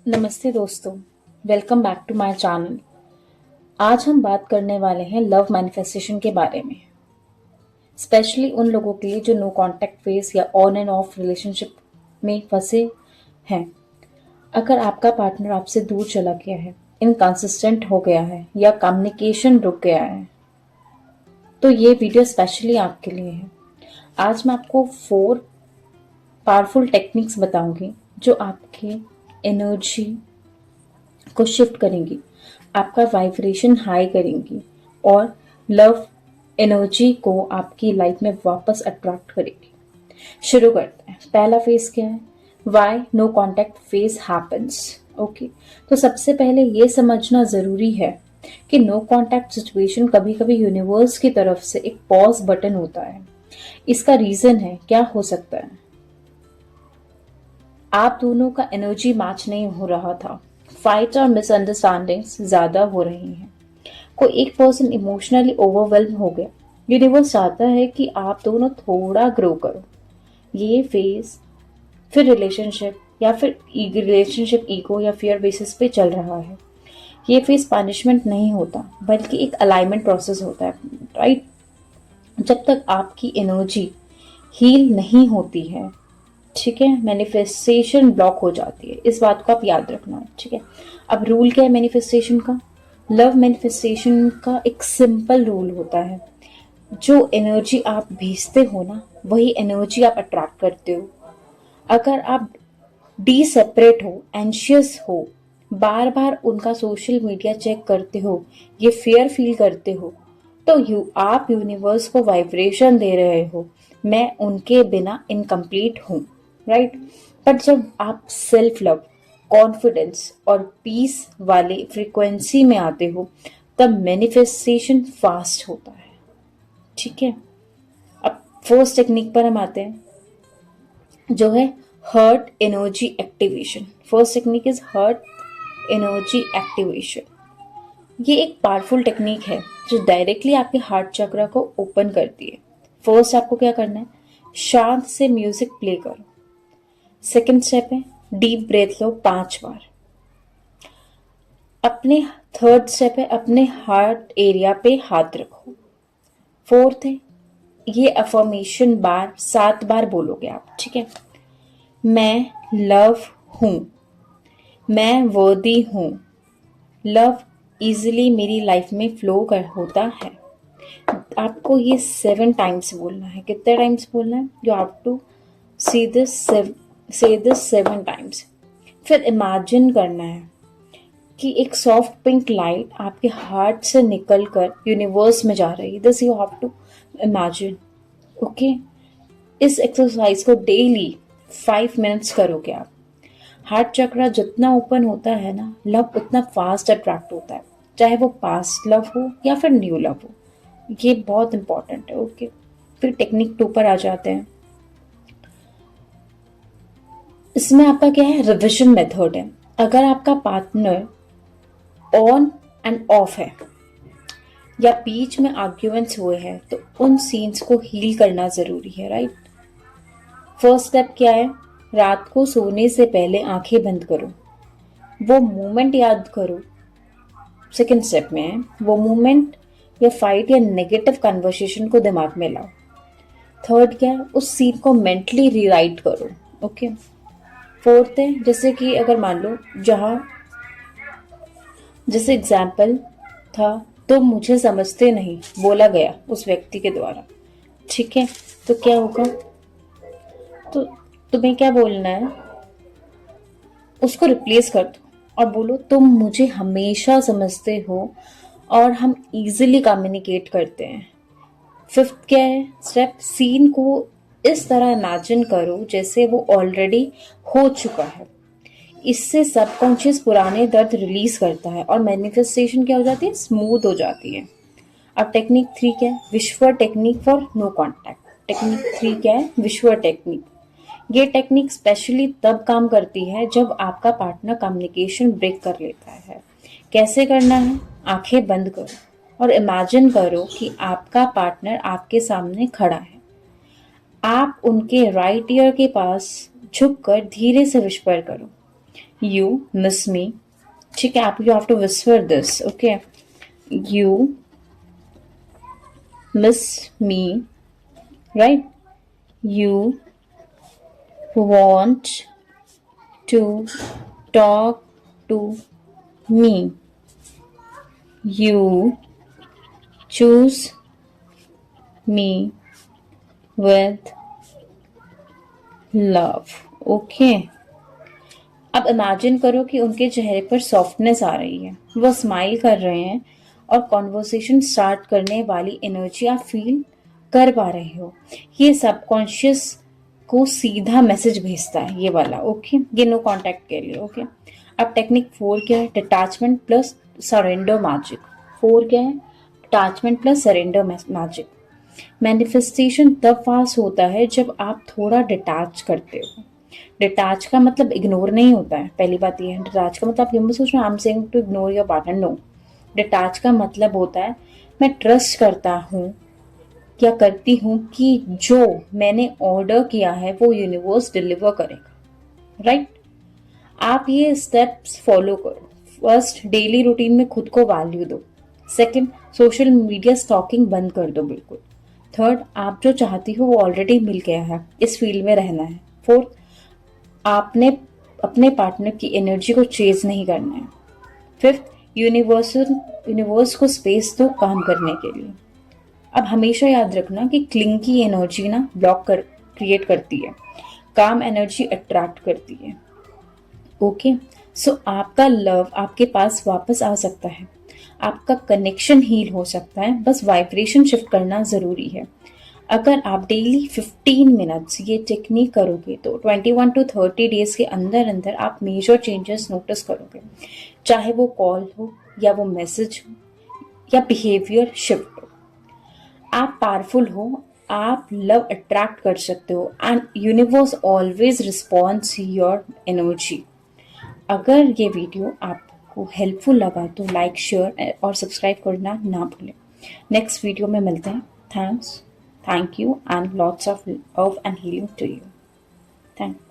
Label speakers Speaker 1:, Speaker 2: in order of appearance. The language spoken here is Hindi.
Speaker 1: नमस्ते दोस्तों, welcome back to my channel. आज हम बात करने वाले हैं लव मैनिफेस्टेशन के बारे में, स्पेशली उन लोगों के लिए जो नो कांटेक्ट फेज या ऑन एंड ऑफ रिलेशनशिप में फंसे हैं। अगर आपका पार्टनर आपसे दूर चला गया है, इनकंसिस्टेंट हो गया है या कम्युनिकेशन रुक गया है, तो ये वीडियो स्पेशली आपके लिए है। आज मैं आपको 4 पावरफुल टेक्निक्स बताऊंगी जो आपके एनर्जी को शिफ्ट करेंगी, आपका वाइब्रेशन हाई करेंगी और लव एनर्जी को आपकी लाइफ में वापस अट्रैक्ट करेगी। शुरू करते हैं। पहला फेज क्या है? Why no contact phase happens. Okay, तो सबसे पहले ये समझना जरूरी है कि नो कॉन्टैक्ट सिचुएशन कभी कभी यूनिवर्स की तरफ से एक पॉज बटन होता है। इसका रीजन है, क्या हो सकता है? आप दोनों का एनर्जी मैच नहीं हो रहा था, फाइट और मिसअंडरस्टैंडिंग्स ज्यादा हो रही हैं, कोई एक पर्सन इमोशनली ओवरवेल्म हो गया। यूनिवर्स चाहता है कि आप दोनों थोड़ा ग्रो करो। ये फेज फिर रिलेशनशिप या फिर रिलेशनशिप ईगो या फियर बेसिस पे चल रहा है। ये फेज पनिशमेंट नहीं होता, बल्कि एक अलाइनमेंट प्रोसेस होता है, राइट? जब तक आपकी एनर्जी हील नहीं होती है, ठीक है, मैनिफेस्टेशन ब्लॉक हो जाती है। इस बात को आप याद रखना, ठीक है। अब रूल क्या है मैनिफेस्टेशन का? लव मैनिफेस्टेशन का एक सिंपल रूल होता है, जो एनर्जी आप भेजते हो ना, वही एनर्जी आप अट्रैक्ट करते हो। अगर आप डी सेपरेट हो, एंशियस हो, बार बार उनका सोशल मीडिया चेक करते हो, ये फियर फील करते हो, तो आप यूनिवर्स को वाइब्रेशन दे रहे हो, मैं उनके बिना इनकम्प्लीट हूं, राइट? बट जब आप सेल्फ लव, कॉन्फिडेंस और पीस वाले फ्रीक्वेंसी में आते हो, तब मैनिफेस्टेशन फास्ट होता है, ठीक है। अब फर्स्ट टेक्निक पर हम आते हैं, जो है heart energy activation. First technique is heart energy activation. ये एक पावरफुल टेक्निक है जो डायरेक्टली आपके हार्ट चक्र को ओपन करती है। फर्स्ट आपको क्या करना है? शांत से म्यूजिक प्ले करो। सेकंड स्टेप है, डीप ब्रेथ लो 5 बार। अपने थर्ड स्टेप है, अपने हार्ट एरिया पे हाथ रखो। फोर्थ है, ये अफर्मेशन 7 बार बोलोगे आप, ठीक है। मैं लव हूं, मैं वर्दी हूं, लव इजिली मेरी लाइफ में फ्लो कर होता है। आपको ये 7 टाइम्स बोलना है। कितने टाइम्स बोलना है? You have to say this 7 times. फिर इमेजिन करना है कि एक सॉफ्ट पिंक लाइट आपके हार्ट से निकलकर यूनिवर्स में जा रही है। This you have to imagine, okay. इस एक्सरसाइज को डेली 5 मिनट्स करोगे आप। हार्ट चक्र जितना ओपन होता है ना, लव उतना फास्ट अट्रैक्ट होता है, चाहे वो पास्ट लव हो या फिर न्यू लव हो। ये बहुत इंपॉर्टेंट है, ओके। फिर टेक्निक 2 पर आ जाते हैं। इसमें आपका क्या है? रिविजन मेथड है। अगर आपका पार्टनर ऑन एंड ऑफ है या बीच में आर्ग्यूमेंट्स हुए हैं, तो उन सीन्स को हील करना जरूरी है, राइट? फर्स्ट स्टेप क्या है? रात को सोने से पहले आंखें बंद करो, वो मोमेंट याद करो। सेकंड स्टेप में है, वो मोमेंट या फाइट या नेगेटिव कन्वर्सेशन को दिमाग में लाओ। थर्ड क्या है? उस सीन को मेंटली रीराइट करो, ओके। फोर्थ है, जैसे कि अगर मान लो जैसे एग्जाम्पल था, तो मुझे समझते नहीं बोला गया उस व्यक्ति के द्वारा, ठीक है। तो क्या होगा? तो तुम्हें क्या बोलना है? उसको रिप्लेस कर दो और बोलो, तुम मुझे हमेशा समझते हो और हम इजीली कम्युनिकेट करते हैं। फिफ्थ क्या है स्टेप? सीन को इस तरह इमेजिन करो जैसे वो ऑलरेडी हो चुका है। इससे सबकॉन्शियस पुराने दर्द रिलीज करता है और मैनिफेस्टेशन क्या हो जाती है? स्मूथ हो जाती है। अब टेक्निक 3 क्या है? विश्व technique for no contact. Technique 3 क्या है? विश्व टेक्निक। ये टेक्निक स्पेशली तब काम करती है जब आपका पार्टनर कम्युनिकेशन ब्रेक कर लेता है। कैसे करना है? आंखें बंद करो और इमेजिन करो कि आपका पार्टनर आपके सामने खड़ा है। आप उनके राइट ईयर के पास झुककर धीरे से विस्पर करो, You miss me. ठीक है, आप you have to whisper this, okay? You miss me, right? You want to talk to me. You choose me with love. Okay. अब इमेजिन करो कि उनके चेहरे पर सॉफ्टनेस आ रही है, वो स्माइल कर रहे हैं और कॉन्वर्सेशन स्टार्ट करने वाली एनर्जी आप फील कर पा रहे हो। ये सबकॉन्शियस को सीधा मैसेज भेजता है ये वाला, ओके? ये नो कांटेक्ट के लिए, ओके? अब टेक्निक 4 क्या है? Detachment plus surrender magic. 4 क्या है? Detachment plus surrender magic. Manifestation तब पास होता है जब आप थोड़ा डिटैच करते हो। डिटैच का मतलब इग्नोर नहीं होता है, पहली बात ये है। डिटैच का मतलब आप ये मत सोचना I am saying to ignore your partner, no. Detach का मतलब होता है मैं ट्रस्ट करता हूँ या करती हूँ कि जो मैंने ऑर्डर किया है वो यूनिवर्स डिलीवर करेगा, राइट? आप ये स्टेप्स फॉलो करो। फर्स्ट, डेली रूटीन में खुद को वैल्यू दो। सेकंड, सोशल मीडिया स्टॉकिंग बंद कर दो बिल्कुल। थर्ड, आप जो चाहती हो वो ऑलरेडी मिल गया है, इस फील्ड में रहना है। फोर्थ, आपने अपने पार्टनर की एनर्जी को चेज नहीं करना है। फिफ्थ, यूनिवर्स को स्पेस दो काम करने के लिए। अब हमेशा याद रखना कि क्लिंगी एनर्जी ना क्रिएट करती है, काम एनर्जी अट्रैक्ट करती है, ओके? सो आपका लव आपके पास वापस आ सकता है, आपका कनेक्शन हील हो सकता है, बस वाइब्रेशन शिफ्ट करना जरूरी है। अगर आप डेली 15 मिनट्स ये टेक्निक करोगे तो 21 टू 30 डेज के अंदर अंदर आप मेजर चेंजेस नोटिस करोगे, चाहे वो कॉल हो या वो मैसेज हो या बिहेवियर शिफ्ट हो। आप पावरफुल हो, आप लव अट्रैक्ट कर सकते हो and universe always responds your energy. अगर ये वीडियो आपको हेल्पफुल लगा तो लाइक, शेयर और सब्सक्राइब करना ना भूलें। नेक्स्ट वीडियो में मिलते हैं। Thank you and lots of love and healing to you. Thanks.